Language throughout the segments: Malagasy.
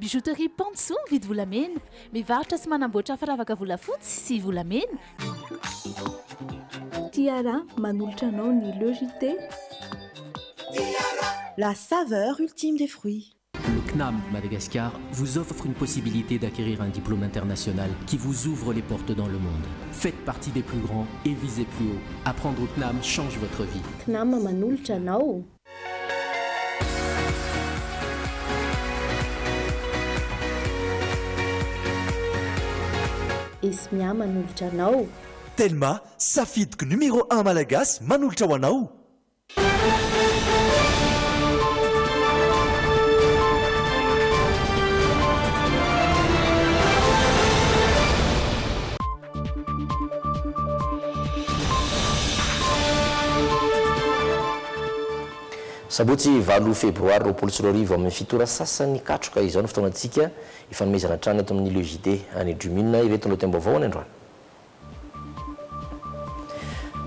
Bijouterie Panso mividy volamena, mivarotra sy manamboatra firavaka volafotsy sy volamena. Tiara manolotra anao ny logité. La saveur ultime des fruits. Le CNAM Madagascar vous offre une possibilité d'acquérir un diplôme international qui vous ouvre les portes dans le monde. Faites partie des plus grands et visez plus haut. Apprendre au CNAM change votre vie. CNAM manolotra anao. Esmia manolotra anao. Telma, safidiky numéro 1 malagasy manolotra ho anao. Sabotsy 20 févroary 2024 amin'ny fitora sasany katroka izao ny fotoanantsika ifanomezana trano eto amin'ny logité any Drumina ireto ny lohatenim-baovao any androany.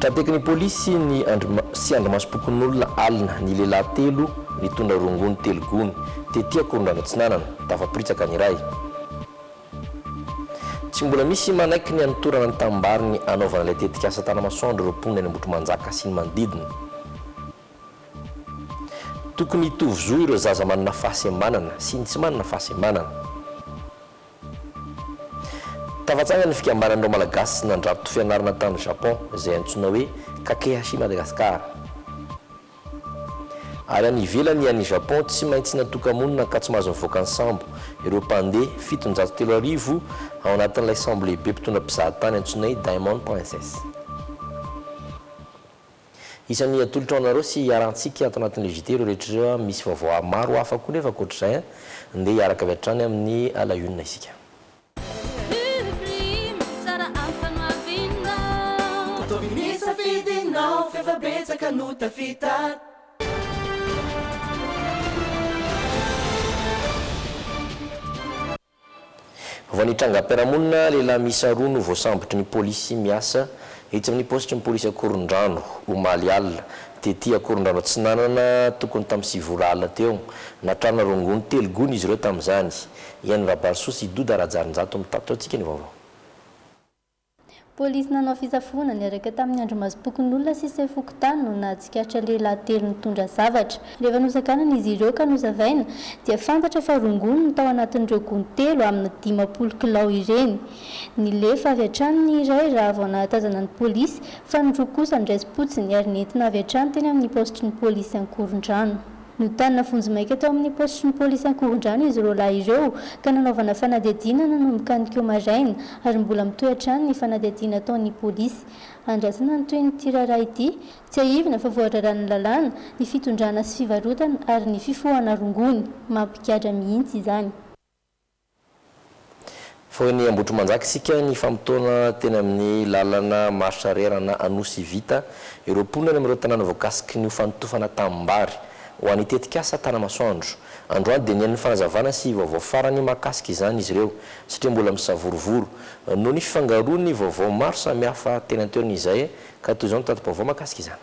Tratekin'ny polisy ny sy andrimasom-pokon'olona alina ny lehilahy telo nitondra rongony telo gony tetỳ Akorondrano-Atsinanana tafapiritsaka ny iray. Tsy mbola misy manaiky ny anitorana ny tambariny anaovana ilay tetika asa tanamasoandro roapony any Ambotrimanjaka sy ny manodidina. Tokony hitovy zo ireo zaza manana fahasemanana sy ny tsy manana fahasemanana. Tafatsanga ny fikambanan'ireo malagasy sy nandrato fianarana tany Japon izay antsoina hoe Kakehashi Madagascar. Ary any ivelany any Japon tsy maintsy natoka-monina ka tsy mahazo mivoaka ny sambo ireo mpandeha 703 ao anatin'ilay sambo lehibe mpitondra mpizahatany antsoina hoe Diamond Princess. Isan'ny atolotra anareo sy hiarantsika ato anatin'ny logité ireo rehetra misy vaovao maro hafa koa nefa ankoatr'izay andeha hiaraka avy hatrany amin'ny alahionina isika. Vao nitranga-piarahamonina lehilahy miisa roa no voasambotry ny polisy miasa etsy amin'ny postry ny polisy Akorondrano omaly alina tetỳ Akorondrano-Atsinanana tokony tamin'ny 6 vola alina teo natrana rongony telo gony izy ireo tamin'izany. Iany Rabalsosy Doda Rajarinjato mitatitra antsika ny vaovao. Polisy nanao fisafonana niaraka tamin'ny andrimasom-pokon'olona sy sefokotany no nahatsikaritra lehilahy telo nitondra zavatra. Rehefa nosakanana izy ireo ka nozavaina dia fantatra fa rongony no tao anatin'ireo gony telo amin'ny 50 kilao ireny. Nilefa avy hatrany ny iray raha vao nahatazana ny polisy fa ny roa kosa ndraisy-potsiny ary nentina avy hatrany teny amin'ny postry ny polisy Akorondrano. Notanina fonjomaika tao amin'ny postry ny polisy Akorondrano izy ireo lahy ireo ka nanaovana fanadihadiana nanomboka ny maraina ary mbola mitohy hatrany ny fanadihadiana ataon'ny polisy. Andrasana ny toy ny raharaha ity tsy ahivina fa voararan'ny lalàna ny fitondrana sy fivarotana ary ny fifohana rongony mampigadra mihitsy izany. Foiny Ambotrimanjaka isika ny famotoana teny amin'ny lalana marsarerana Anosy Vita ireo mponina amin'ireo tanàna voakasiky ny fanotofana tambary ho an'ny tetika asa tanamasoandro. Androany dia nian'ny fanazavana sy vaovao farany mahakasika izany izy ireo satria mbola misavorovoro noho ny fifangaroany vaovao maro samihafa teny an-toerana izay ka toy izao ny tatim-baovao mahakasika izany.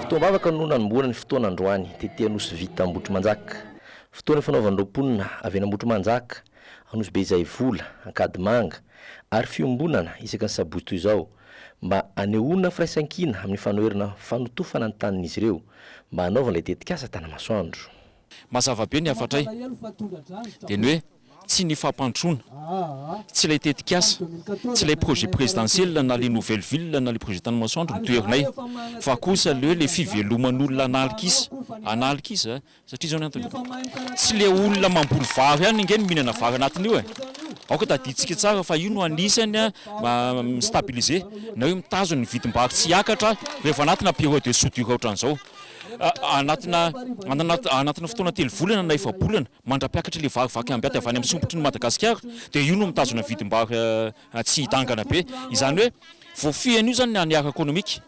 Fotoam-bavaka no nanomboana ny fotoana androany tetỳ Anosy Vita Ambotrimanjaka. Fotoana fanaovan'ireo mponina avy any Ambotrimanjaka, Anosy Bezaivola, Ankadimanga ary fiombonana isaka ny sabotsy toy izao mba anehoana firaisan-kina amin'ny fanoherana fanotofana ny tanin'izy ireo mba hanaovana ilay tetika asa tanamasoandro. Mazava be ny afatray dia ny hoe tsy ny fampantrona, tsy ilay tetika asa, tsy ilay projet présidentiel na les nouvelles villes na les projets tanamasoandro ny toerinay fa kosa le fiveloman'olona analikisa satria izao ny antony tsy ilay olona mamboly vary ihany ingeny mihinana vary anatin'io aoka taditsika tsara fa io no anisany stabiliser na hoe mitazona ny vidim-bary tsy hiakatra rehefa anatina période de soudure ohatran'izao. Anatina fotoana 3 volana na 4 bolana mandra-piakatra le vary vaky ambiaty avy any amin'ny sompotry ny Madagasikara dia io no mitazona vidim-bary tsy hitangana be. Izany hoe voafihan'io zany ny ara économique,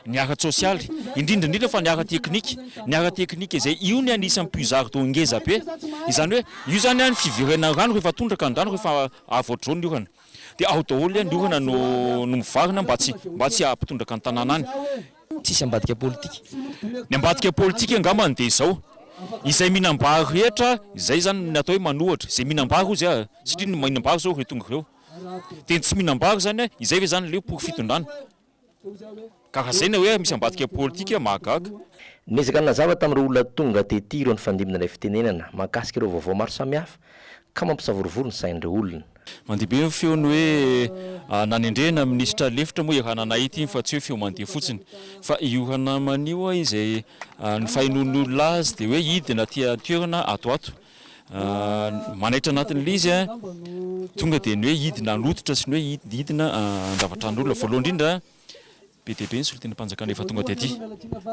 ny ara sosialy, indrindra fa ny ara teknika izay io ny anisan'ny puisard do ngeza be. Izany hoe io zany ny fivirena rano rehefa tondraka an-drano rehefa avodraony ny orana dia ao daholo ny orana no mivarina mba tsy hampitondraka ny tanàna any. tsisy ambadika politika. Ny ambadika politika angambany dia izao izay mihinam-bary rehetra izay zany natao hoe manohatra izay mihinam-bary ozy satria ny mihinam-bary zao retonga ireo dia tsy mihinam-bary zany izay ve zany leo pour fitondrana karazayna hoe misy ambadika politika mahagaga. Niezaka nazava tamin'ireo olona tonga tety ireo ny fandimina ilay fitenenana mahakasika ireo vaovao maro samihafa ka mampisavorovoro ny sain'ireo olona. Mandeha be feony hoe nanendrena ministra lefitra moa iarana ity iny fa tsy hoe feo mandeha fotsiny fa iorana manio izay ny fahinon'olona azy dia hoe hidina tia toerana atoato manaitra anatin'ilay izy tonga dia ny hoe hidina anototra sy ny hoe hidina andavatrandr'olona voalohany indrindra be dia be ny solitena mpanjakana efa tonga ty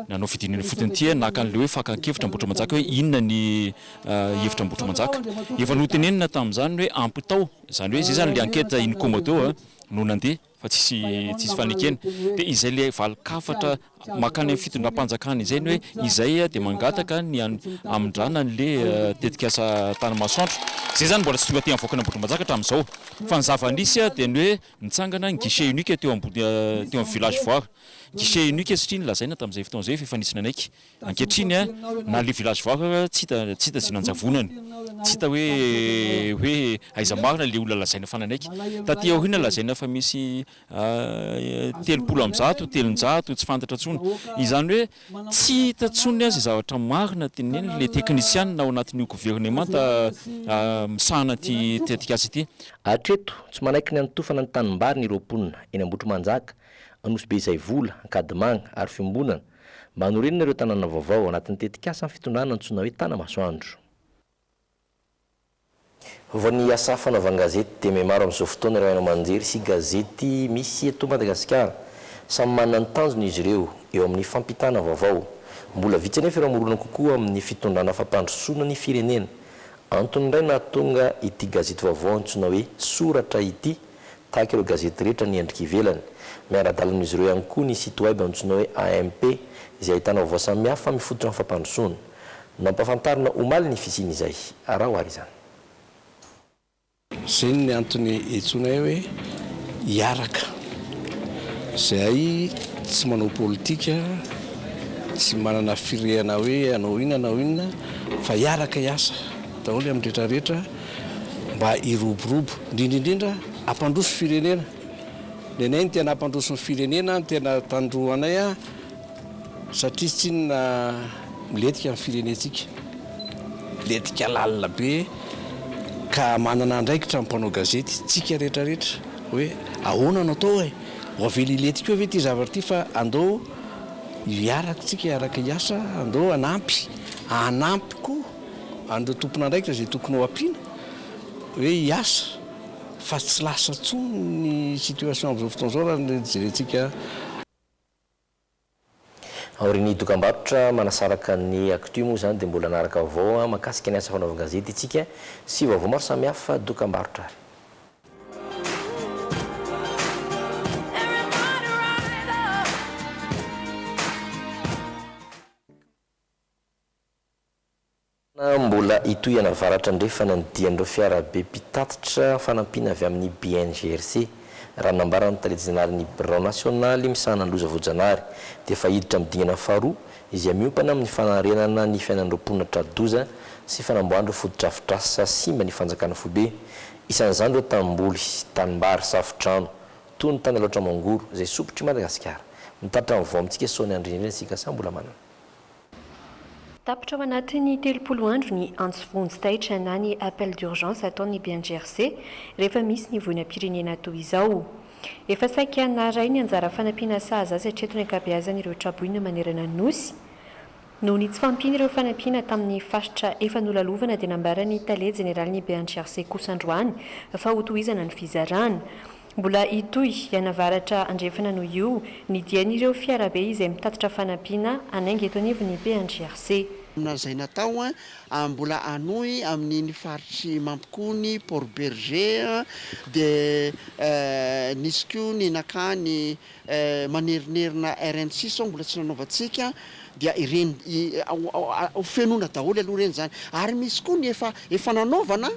nanao fidinina fotony ty naka an'ilay hoe fakan-kevitra Ambohitrimanjaka hoe inona ny hevitra Ambohitrimanjaka efa notenenina tamin'izany hoe ampitao zany hoe zay zany le anketa iny komodo no nandeha fa tsisy fanekena dia izay le valikafatra makany fitondram-panjakana izay ny hoe izay dia mangataka ny amin-drana n'le tetikasa tany-masoandro zay zany mbola tsy tonga ty avoakana Ambohitrimanjaka hatramin'izao fa ny zava-nisy dia ny hoe mitsangana ny guichet unique teo amin'ny village voire guichet unique satria nilazaina tamin'izay fotoana izay efa nisy nanaiky ankehitriny na le village voire tsy hita zinanjavonany tsy hita hoe aiza marina le olona lazaina fananaiky taty aoriana lazaina fa misy 300 telonjato tsy fantatra tsony izany hoe tsy hita tsony azy zavatra marina teneny le teknisianina ao anatin'io gouvernemanta misahana ty tetikasa ity. Hatreto tsy manaiky ny anotofana ny tanimbary ny roaponina eny Ambohitrimanjaka anosy be izay vola Ankadimanga ary Fiambonana mba hanorenina ireo tanàna vaovao anatin'ny tetikasa ny fitondrana antsoina hoe Tanamasoandro. Vao ny asa fanaovan-gazety dia mihamaro amin'izao fotoana ireo manjery sy gazety misy eto Madagasikara samy manana ny tanjony izy ireo eo amin'ny fampitana vaovao mbola vitsy anefa ireo amorona kokoa amin'ny fitondrana fampandrosoana ny firenena. Antony indray nahatonga ity gazety vaovao antsoina hoe soratra ity tahaka ireo gazety rehetra ny endrika ivelany. Miara-dalana izy ireo ihany koa ny site web antsoina hoe AMP izay ahitana vaovao samihafa mifototra amin'ny fampandrosoana. Nampafantarina omaly ny fisiany izay arahoary izany. Zay ny antony itsonay hoe hiaraka zay tsy manao politika tsy manana firehana hoe anao inona fa hiaraka hiasa daholo amin'ny rehetrarehetra mba hiroborobo indrindrindrindra ampandroso firenena. Nenay ny tena ampandroso ny firenena tena tandroanay satria tsy na miletika amin'ny firenetsika miletika lalina be ka manana andraikitra mpanao gazety tsika rehetrarehetra hoe ahoana no atao ho avely iletika eo ve ty zavatra ty fa andao hiaraka tsika hiaraka hiasa andao anampy koa andao tompona andraikitra zay tokony ho ampiana hoe hiasa fa tsy lasa tsony ny situation amin'izao fotoana izao raha ny jerentsika. Aoriny dokam-barotra manasaraka ny actu moa zany dia mbola naraka avao mahakasika ny asa fanaovan-gazety itsika sy vaovao maro samihafa dokam-barotra ary. Mbola itoyana varatra ndrefa nandian'ireo fiarabe mpitatitra fanampiana avy amin'ny BNGRC raha nambarany talezinary birao nasionaly misahana ny loza voajanahary dia efa hiditra midingana faharoa izay miompana amin'ny fanarenana ny fiainan'ireo mponina tradoza sy fanamboarandreo foto-drafitrasa simba ny fanjakana fobe isan'izany ireo tamboly tanimbary safotrano toy ny tany aloatra mangoro izay sopotry Madagasikara. Mitaritra amin'ny vao amintsika Sonia Andrindrina isika sa mbola manana. Tapitra ao anatin'ny 30 andro ny antsovon-tsaitra na ny appel d'urgence ataon'ny BNGRC rehefa misy ny voinam-pirenena toy izao. Efa saika naray ny anjara fanampiana sahaza azy hatreto ny ankabeazan'ireo traboina manerana nosy. Noho ny tsy fampiana ireo fanampiana tamin'ny faritra efa nolalovana dia nambarany tale jeneralin'ny BNGRC kosa androany fa hotohizana ny fizarana. Mbola itoy ianavaratra andrefana noho io ny dian'ireo fiarabe izay mitatitra fanampiana anainga eto anivon'ny BNGRC. Zay natao mbola anoy amin'ny faritry Mampikony, Port Berger dia nisy koa ny nakany manerinerina RN6 mbola tsy nanaovantsika dia ireny fenona daholo aloha reny zany ary misy koa ny efa nanaovana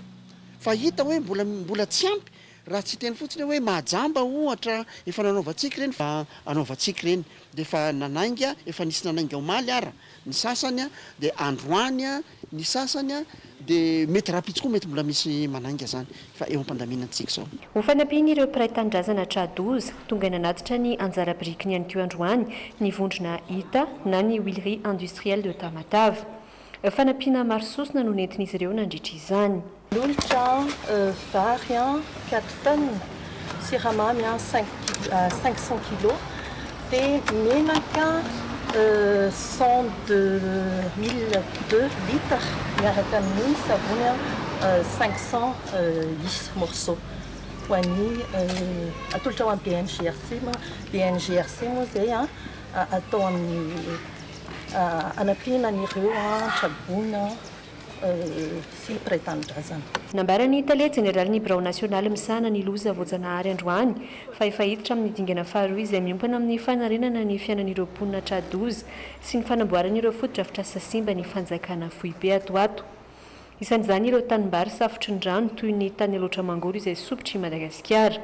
fa hita hoe mbola tsy ampy raha tsy teny fotsiny hoe mahajamba ohatra efa nanaovantsika reny fa anaovantsika reny de efa nanainga efa nisy nanainga omaly ara ny sasany a de androany a ny sasany a de mety rapitsy koa mety mbola misy manainga zany fa eo am-pandaminantsika zao ho fanampiany ireo mpiray tanindrazana tradozy tonga nanatitra ny anjara biriky ny ihany keo androany ny vondrona hita na ny huilerie industrielle de Tamatave. Fanampiana maro sosona no nentin'izy ireo nandritra izany. Lolotra vary 4 tonnes, siramamy 500 kg, dia menaka 102 litres, miaraka amin'ny savony 510 morceaux. Ho an'ny atolotra ho an'ny BNGRC moa izay atao amin'ny anampiana an'ireo trabona sy mpiray tanindrazana. Nambarany Italia Jeneralny Birao Nasionaly misana ny loza voajanahary androany fa efa hiditra amin'ny dingana faharoa izay miompana amin'ny fanarenana ny fiainan'ireo mponina tradozy sy ny fanamboaran'ireo fotodrafitrasa simba ny fanjakana Foibe atoato. Isan'izany ireo tanimbary safotrin-drano toy ny tany aloatra mangoro izay sopitry Madagasikara.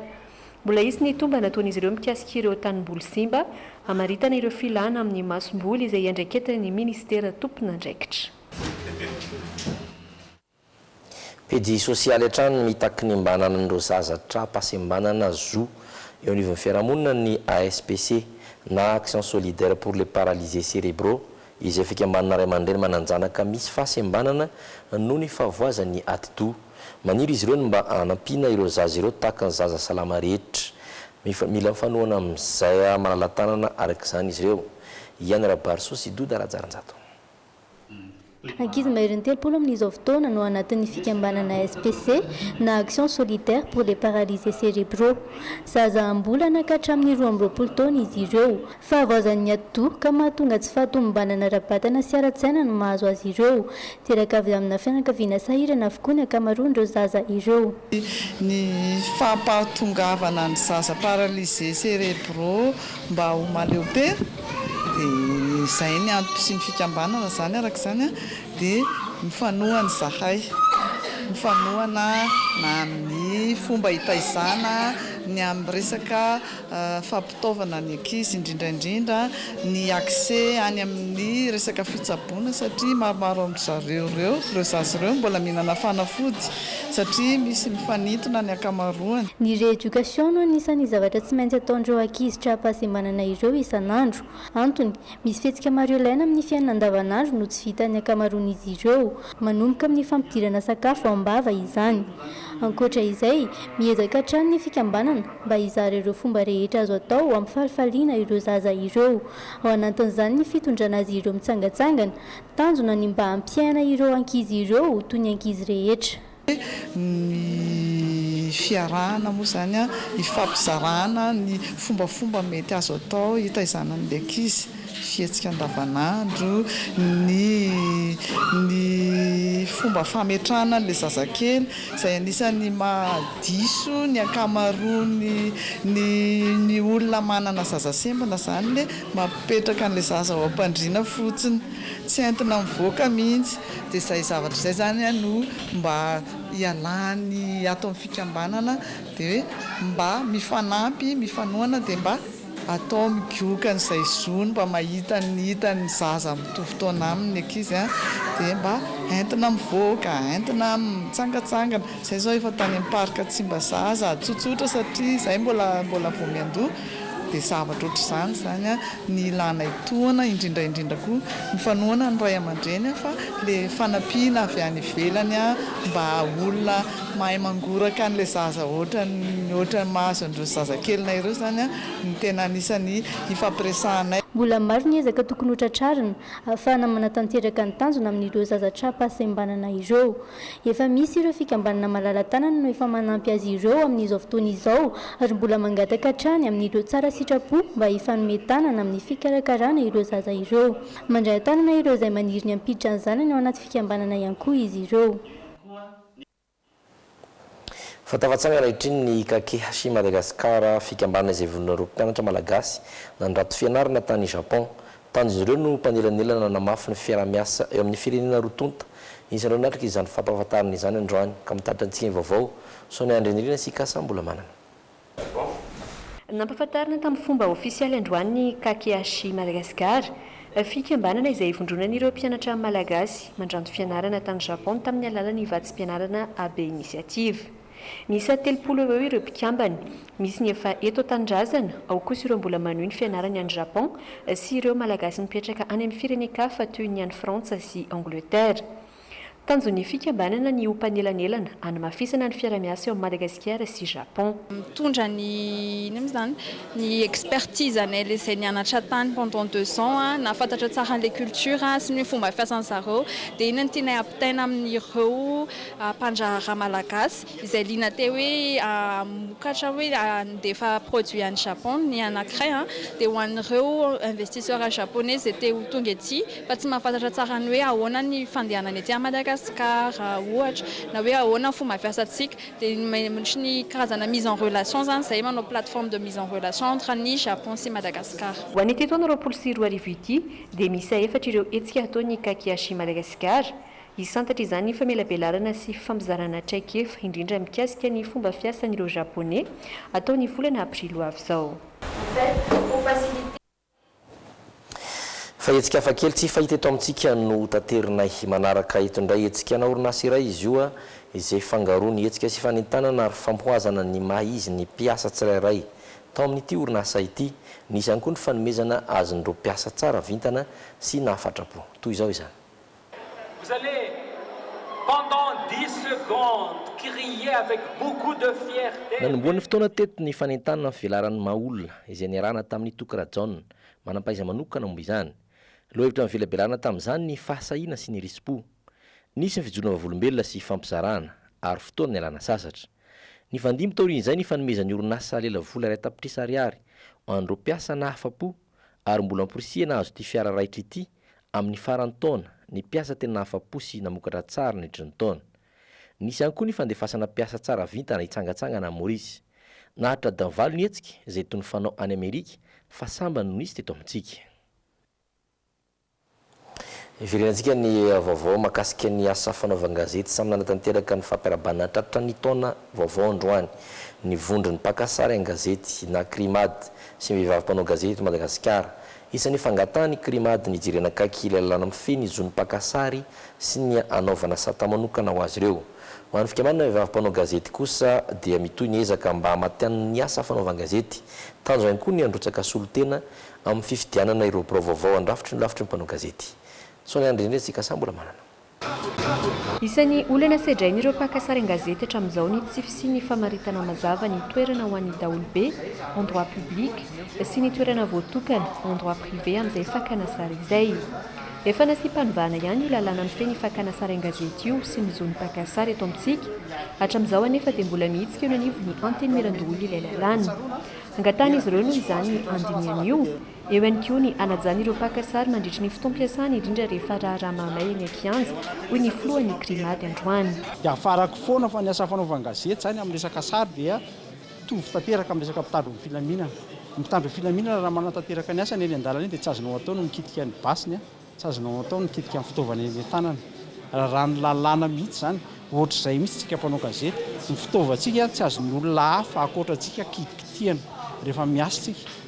Mbola izy ny tomba nataon'izy ireo mikasika ireo tanimboly simba hamaritana ireo filana amin'ny masomboly izay iandraiketana ny ministera tompon'andraikitra. Pedi sosialy hatrany mitaky ny mbanana n'ireo zaza trapasembanana zo eo anivon'ny fiarahamonina ny ASPC na Action solidaire pour les paralysés cérébraux izay fikambanana ray aman-dreny mananjanaka misy fahasembanana noho ny fahavoazan'ny atido. Maniry izy ireo mba anampiana ireo zaza ireo tahaka ny zaza salama rehetra. Mila mifanohana amin'izay malalatanana araka izany izy ireo. Iany Rabarso sy Doda Rajaranjato. Ankizy mahery telopolo amin'izao fotoana no anatin'ny fikambanana SPC na Action solidaire pour les paralysés cérébraux. Zaza ambolana ka hatramin'ny 12 taona izy ireo. Fahavoazan'ny atido ka mahatonga tsy fahatombanana ara-batana sy ara-tsaina no mahazo azy ireo. Teraka avy amina fianakaviana sahirana avokoa ny ankamaroan'ireo zaza ireo. Ny fampahatongavana ny zaza paralysés cérébraux mba ho maleo be dia izay ny antoko sy ny fikambanana zany araka izany dia mifanohana zahay, mifanohana na amin'ny fomba hitaizana ny amin'ny resaka fampitaovana ny ankizy indrindraindrindra ny accès any amin'ny resaka fitsaboana satria maromaro amin'zareo ireo zaza ireo mbola mihinana fanafody satria misy mifanintona ny ankamaroany. Ny rééducation no anisan'ny zavatra tsy maintsy ataondreo ankizy trapahasembanana ireo isan'andro. Antony misy fihetsika maro ilaina amin'ny fiainana andavanandro no tsy vitan'ny ankamaroan'izy ireo, manomboka amin'ny fampidirana sakafo ambava izany. Ankoatra izay, miezaka hatrany ny fikambanana mba hizara ireo fomba rehetra azo atao amin'ny falifaliana ireo zaza ireo. Ao anatin'izany ny fitondrana azy ireo mitsangatsangana, tanjona ny mba hampiaina ireo ankizy ireo toy ny ankizy rehetra. Ny fiarahana moa zany hifampizarana ny fombafomba mety azo atao hitaizanan'ilay ankizy fihetsika andavanandro, ny fomba fametrahana n'ilay zazakely izay anisany mahadiso ny ankamaroany ny olona manana zaza sembana zany le mapetraka an'ilay zaza ao am-pandriana fotsiny tsy entina mivoaka mihitsy. Dia izay zavatra izay zany no mba hialany ato amin'ny fikambanana dia mba mifanampy mifanohana dia mba atao migioka n'izay zony mba mahita ny zaza mitovy taona aminy ankizy dia mba entina mivoaka, entina mitsangatsangana. Izay zao efa tany amin'ny parka Tsimbazaza tsotsotra satria izay mbola vao miandoha dia zavatra ohatr'izany zany ny ilana itoana indrindraindrindra koa mifanohana ny ray aman-dreny fa le fanampiana avy any ivelany mba olona mahay mangoraka an'ilay zaza ohatra mahazo an'ireo zazakelina ireo zany ny tena anisany ifampiresahanay. Mbola maro ny ezaka tokony hotratrarina ahafahana manatanteraka ny tanjona amin'ireo zaza trapahasembanana ireo. Efa misy ireo fikambanana malala-tanana no efa manampy azy ireo amin'izao fotoana izao ary mbola mangataka hatrany amin'ireo tsara sitrapo mba hifanometanana amin'ny fikarakarana ireo zaza ireo. Mandray tanana ireo izay maniry ny ampiditra ny zanany ao anaty fikambanana ihany koa izy ireo. Fatafatsanga rahitriny ny Kakeha sy Madagasikara fikambanana izay vonona roa mpianatra malagasy nandrato fianarana tany Japon. Tany izy ireo no mpanelanelana namafy ny fiara-miasa eo amin'ny firenena roa tonta isanao natrika izany fampahafantarana izany androany ka mitaritra antsika ny vaovao so ny andrendrina sika sambola manana nampahafantarina tamin'ny fomba ofisialy androany Kakehashi Madagasikara fikambanana izay ivondronan'ireo mpianatra malagasy mandranto fianarana tany Japon tamin'ny alalan'ny vatsim-pianarana AB Initiative. Misy 30 eo ireo mpikambana, misy ny efa eto Tanindrazana, ao kosa ireo mbola manohy ny fianarany any Japon sy ireo malagasy mipetraka any amin'ny firenen-kafa toy ny any Frantsa sy Angleterre. Tanjon'ny fikambanana ny hompanelanelana hanamafisana ny fiara-miasa eo Madagasikara sy Japon. Mitondra ny expertise anay izay nianatra tany pendant 2 ans nafantatra tsara an'ilay culture sy ny fomba fiasan'ny zareo dia iny no tianay ampitaina amin'ireo mpandraharaha malagasy izay liana teo hoe mokatra hoe andefa produit any Japon ny anankiray dia ho an'ireo investisseurs japonais izay te ho tonga ety fa tsy mahafantatra tsara ny hoe ahoana ny fandehanany ety Madagasikara ohatra na hoe ahoana fomba fiasantsika dia misy ny karazana mise en relation zany izay manao plateforme de mise en relation entre ny Japon sy Madagasikara. Ho an'ity taona 24 ity dia misy 4 ireo hetsika ataon'ny Kakehashi Madagasikara. Isantatra izany ny famelabelarana sy famizarana traikefa indrindra mikasika ny fomba fiasan'ireo japonais ataon'ny volana aprily ho avy izao. Fa hetsika hafakely tsy fahita eto amintsika no taterinay manaraka eto indray hetsika na orinasa iray izy io izay fangaroa ny hetsika sy fanentanana ary fampoazana ny maha izy ny mpiasa tsirairay tao amin'ity orinasa ity nisy ihany koa ny fanomezana azon'ireo mpiasa tsara vintana sy nahafatrapo toy izao izany. Vous allez pendant 10 secondes crier avec beaucoup de fierté. Nanomboan'ny fotoana teto ny fanentanana ny velaran'ny maha-olona izay niarahana tamin'ny Tokarajon manam-paiza manokana momba izany. Lohevitra amin'ny velabelarana tamin'izany ny fahasahiana sy ny rispo. Nisy ny fijorona vavolombelona sy fampizarana ary fotoana ny alana sasatra. Ny vandimy taorian'izay ny fanomezan'ny orinasa lela vola iray tapitrisa ariary ho an'ireo mpiasa nahafa-po ary mbola amporisihana azo ity fiara raitra ity amin'ny farany taona ny mpiasa tena nahafa-po sy namokatra tsara ny triny taona. Nisy ihany koa ny fandefasana mpiasa tsara vintana hitsangatsangana Maurice. Nahatra danvalo ny hetsika izay toy ny fanao any Amerika fa samba no nisy teto amintsika. Iverenantsika ny vaovao makasika ny asa fanaovan-gazety samy nanatanteraka ny fampiarabana tratra ny taona vaovao androany ny vondrony mpakasary an-gazety na Crimade sy mivavy mpanao gazety Madagasikara. Isan'ny fangatany Crimade ny jirena kakily lalana mifeny zony mpakasary sy ny anaovana sata manokana ho azy ireo. Ho an'ny fikambanana mivavy mpanao gazety kosa dia mitoy ny ezaka mba hamatian'ny asa fanaovan-gazety tanjo ihany koa ny androtsaka solotena amin'ny fifidianana ireo vaovao andrafitry ny lafitry ny mpanao gazety. So ny andrendreny sika sambola manana. Isan'ny olana sedrain'ireo mpakasary an-gazety hatramin'izao ny tsy fisiany famaritana mazava ny toerana ho an'ny daholobe en droit public sy ny toerana voatokana en droit privé amin'izay fakana-sary izay. Efa nasiam-panovana ihany io lalàna mifeny fakana-sary an-gazety io sy ny zony mpakasary eto amintsika. Hatramin'izao anefa dia mbola mihitsika eo nanivo ny anteny mirandoolo ilay lalàna. Angatany izy ireo noho izany ny andiniany io. Eo ihany koa ny anajan'ireo mpakasary mandritry ny fotoam-piasana indrindra rehefa raharaha mamay eny an-kianja hoy ny filohan'ny Crimade androany. Dia afarako foana fa ny asa fanaovan-gazety zany amin'ny resaka sary dia tovy tanteraka amin'ny resaka mpitandro ny filaminana. Ny mpitandro ny filaminana raha manatanteraka ny asa ny eny an-dalana eny dia tsy azonao atao no mikitika ny basiny, tsy azonao atao no mikitika ny fitaovana eny an-tanana. Raha ny lalàna mihitsy zany ohatr'izay mihitsy tsika mpanao gazety ny fitaovantsika tsy azon'olona hafa ankoatrantsika kitikitiana rehefa miasa tsika.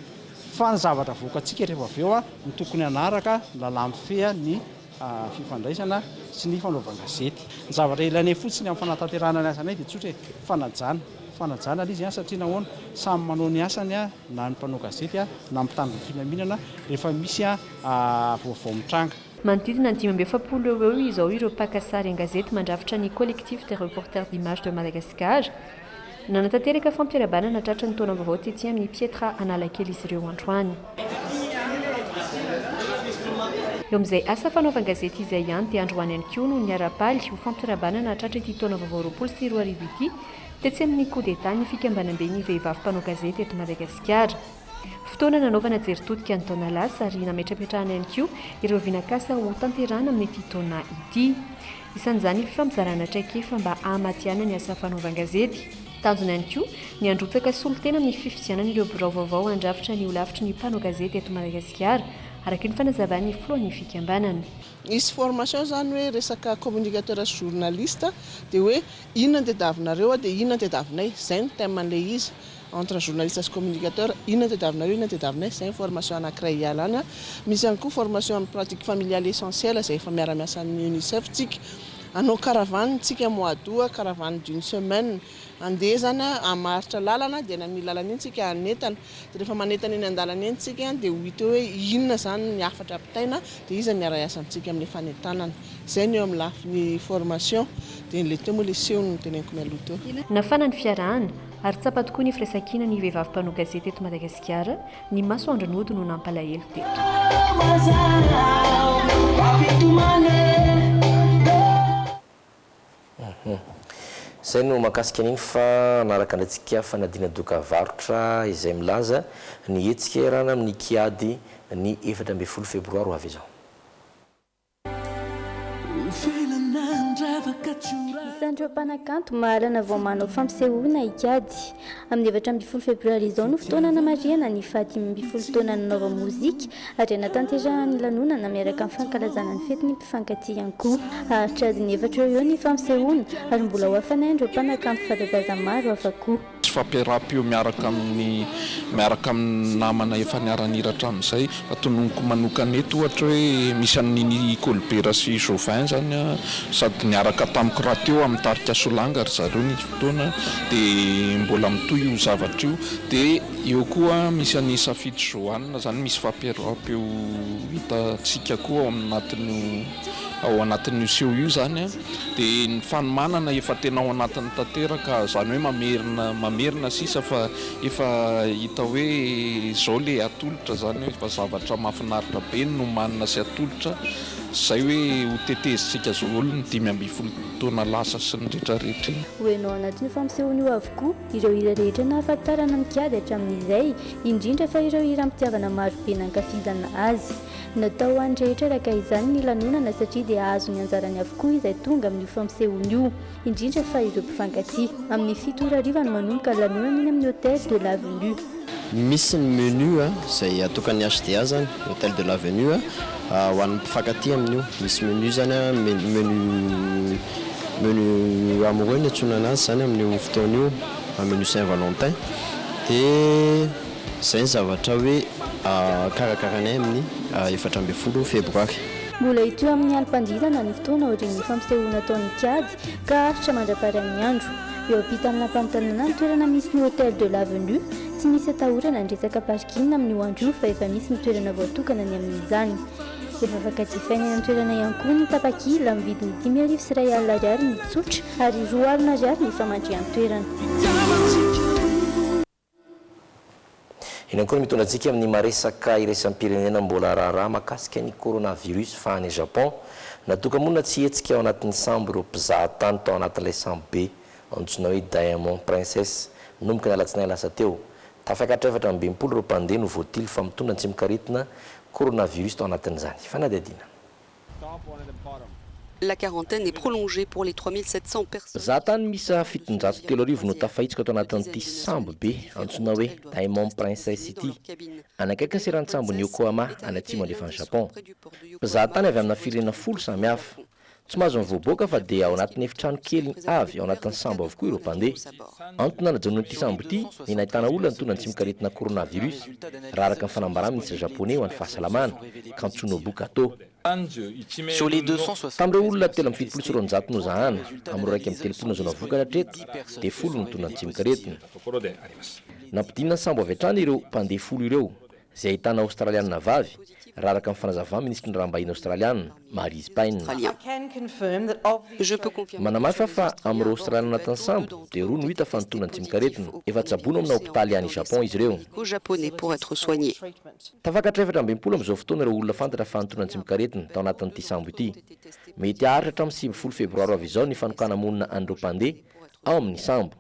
Fa ny zavatra voakantsika rehefa avy eo ny tokony anaraka lalamifeha ny fifandraisana sy ny fanaovan-gazety. Ny zavatra ilainay fotsiny amin'ny fanatanterahana ny asanay dia tsotra fanajana izy satria nahoana samy manao ny asany na ny mpanao gazety na mitandro ny filaminana rehefa misy vaovao mitranga. Manodidina ny 570 eo izao ireo mpakasary an-gazety mandrafitra ny collectif des reporters d'image de Madagascar. Nanatanteraka fampiarabanana tratra ny taona vaovao tety amin'ny Pietra Analakely izy ireo androany. Eo amin'izay asa fanaovan-gazety izay ihany dia androany ihany koa no niara-paly ho fampiarabanana tratra ity taona vaovao 24 ity tetsy amin'ny coup d'état ny fikambanam-be ny vehivavy mpanao gazety eto Madagasikara. Fotoana nanaovana jery-todika ny taona lasa ary nametrapetrahana ihany koa ireo vinakasa ho tanterana amin'ity taona ity. Isan'izany ny fifampizarana traikefa mba hamatiana ny asa fanaovan-gazety. Tanjona ihany koa ny androtsaka solotena amin'ny fifidianana ireo birao vaovao andrafitra ny ho lafitry ny mpanao gazety eto Madagasikara araka ny fanazavany Flony fikambanana. Isy formation zany hoe resaka communicateur sy journaliste dia hoe inona ny tediavinareo dia inona ny tediavinay, zay no thème-n'ilay izy. Entre journaliste sy communicateur, inona ny tediavinareo, inona ny tediavinay, zay ny formation anankiray ialana. Misy ihany koa formation amin'ny pratique familiale essentielle izay efa miara-miasa amin'ny UNICEF tsika. Anao caravane tsika mois d'août, caravane d'une semaine. Andeha zany amaritra lalana dia na amin'ny lalana iny tsika anetana. Dia rehefa manetana eny an-dalana eny tsika dia ho hita hoe inona zany ny afatra apitaina dia iza miara-miasa amintsika amin'ny fanentanana. Zay ny eo amin'ny lafiny formation dia ilay teo moa ilay seho no teneniko mialoha teo. Nafana ny fiarahana ary tsapa tokoa ny firaisankina ny vehivavy mpanao gazety eto Madagasikara, ny Masoandro Nody no nampalahelo teto. Zay no makasika an'iny fa anaraka andratsika fanadina doka varotra izay milaza ny hetsika iarana amin'ny kiady ny 14 febroary ho avy izao. Isan'ireo mpanakanto mahalana vao manao fampisehoana ikady. Amin'ny 14 febroary izao no fotoana namarihana ny 15 taona nanaova mozika ary anatanterahany lanonana miaraka amin'ny fankalazana ny fety ny mpifankatia ihany koa. Aritra adiny 4 eo ny fampisehoana ary mbola ho hafanay ireo mpanakanto fadadaza maro hafa koa. Fampiaraham-peo miaraka amin'ny namana efa niara-niratra amin'izay atononoko manokana eto ohatra hoe misy an'iny Colbert sy Chauvin zany sady niaraka tamiko raha teo amin'ny tarika Solanga ry zareo ny fotoana dia mbola mitoy io zavatra io dia eo koa misy an'ny Safidy Joanna zany misy fampiaraham-peo hitantsika koa ao anatin'io seho io zany dia ny fanomanana efa tena ao anatin'ny tanteraka zany hoe mamerina sisa fa efa hita hoe zao le atolotra zany efa zavatra mahafinaritra be no manina sy atolotra zay hoe ho tetezitsika zao olona 15 taona lasa sy ny rehetrarehetra iny. Hoenao anatin'ny fampisehoana io avokoa ireo hira rehetra nahafantarana mikady hatramin'izay indrindra fa ireo hira mitiavana maro be nankafizana azy. Natao any rehetra raka izany ny lanonana satria dia azo ny anjarany avokoa izay tonga amin'ny fampisehoana io indrindra fa ireo mpifankatia. Amin'ny 7 no manomboka lanonana iny amin'ny Hôtel de l'Avenue. Misy ny menu izay atokany HDA zany Hôtel de l'Avenue ho an'ny mpifankatia amin'io. Misy menu zany menu amoureux ny antsoina anazy zany amin'io fotoana io menu Saint-Valentin dia zay ny zavatra hoe karakaranay amin'ny 14 febroary. Mbola hito amin'ny alim-pandizana ny fotoana ohatrin'ny fampisehoana ataon'ny kiady ka aritra mandrapary amin'ny andro. Eo ampita amin'ny lampantanana ny toerana misy ny Hôtel de l'Avenue tsy misy atahorana ny resaka parking amin'ny andro fa efa misy ny toerana voatokana ny amin'izany. Efa afaka jifaina ny toerana ihany koa ny tapakila amin'ny vidiny 5,000 ariary ny tsotra ary 2,000 ariary ny famandrihan'ny toerana. Iny akoa mitondratsika amin'ny maresaka iraisam-pirenena mbola raharaha makasika ny coronavirus fa any Japon natoka monina tsy hetsika ao anatin'ny sambo ireo mpizahatany tao anatin'ilay sambo be antsoina hoe Diamond Princess nomboka ny alatsinainy lasa teo tafakatra 17 ireo mpandeha no voatily fa mitondra tsy mikaretina coronavirus tao anatin'izany fanadihadiana. La quarantaine est prolongée pour les 3700 personnes. Zahatany misa 703 no tafahitsika tao anatin'ity sambo be antsoina hoe Diamond Princess ity anakaiky ny serantsambony Yokohama any atsimo andrefany Japon. Zahatany avy amina firenena 10 samihafa tsy mahazo mivoaboaka fa dia ao anatin'ny efitrano kely avy ao anatin'ny sambo avokoa ireo mpandeha. Antony nanajon'ity sambo ity ny nahitana olona nitondra tsy mikaretina coronavirus raha araka ny fanambarana ministre japonais ho an'ny fahasalamana Katsunobu Kato. Sur les 260 tamreo olona 7,700 no zahana amin'ny raiky amin'ny 30 vokatra hatreto dia 10 no tondra tsy mikaretina. Nampidinina ny sambo avy hatrany ireo mpandeha 10 ireo izay ahitana Australiana vavy raha araka amin'ny fanazavana ministry ny rahambahiny Australiana Marise Payne. Manamafy fa amin'ireo Australiana anatin'ny sambo dia 2 no hita fa nitondra tsy mikaretina efa tsaboina amina hôpitaly any Japon izy ireo. Tafakatra 17 amin'izao fotoana ireo olona fantatra fa nitondra tsy mikaretina tao anatin'ity sambo ity. Mety haritra hatramin'ny 10 febroary avy izao ny fanokana monina an'ireo mpandeha ao amin'ny sambo.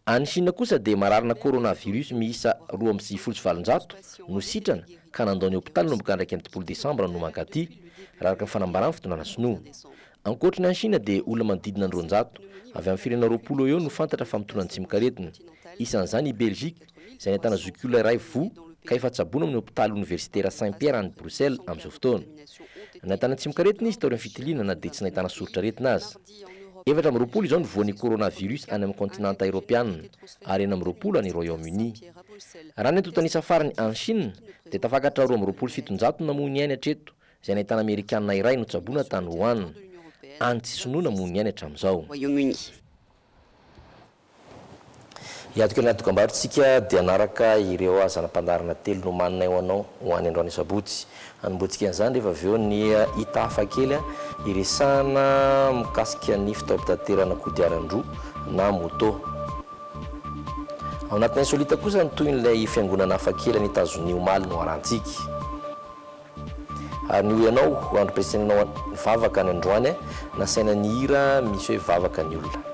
Any Chine kosa dia mararina coronavirus miisa 2,700 no sitrana ka nandaony hôpitaly nomboka ny 1 Desambra no mankaty raha araka ny fanambarana fotoanana sinoa. Ankoatriny any Chine dia olona manodidina 200 avy amin'ny firenena 20 eo no fantatra fa mitondra tsy mikaretina. Isan'izany i Belgique izay nahitana zokiola iray vo ka efa tsaboana amin'ny hôpitaly universitaire Saint-Pierre any Bruxelles amin'izao fotoana. Nahitana Tsimikaretina izy tao amin'ny fitilinana dia tsy nahitana soritra retina azy. 7 izao ny voan'ny coronavirus any amin'ny continent européenne ary 9 any Royaume-Uni. Raha ny antotanisa farany any Chine dia tafakatra 27 namoa ny ainy hatreto, izay nahitana Amerikanina iray no tsaboana tany Wuhan. Any tsy sinoana moa ny ainy hatramin'izao. Iatoko anaty dokam-barotsika dia anaraka ireo azanam-pandarana telo no manana eo anao ho any androany sabotsy. Anomboantsika an'izany rehefa avy eo ny hita hafakely iresahana mikasika ny fitaovam-pitaterana kodiaran-droa na moto. Ao anatin'ny solita kosa ny toy n'ilay fiangonana hafakely ny Etazonia omaly no arantsika. Ary ny ianao andro presenanao vavaka ny androany nasaina ny hira misy hoe vavaka ny olona.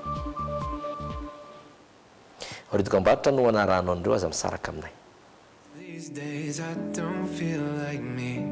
Ary dokam-barotra no anarano andreo aza misaraka aminay. These days I don't feel like me.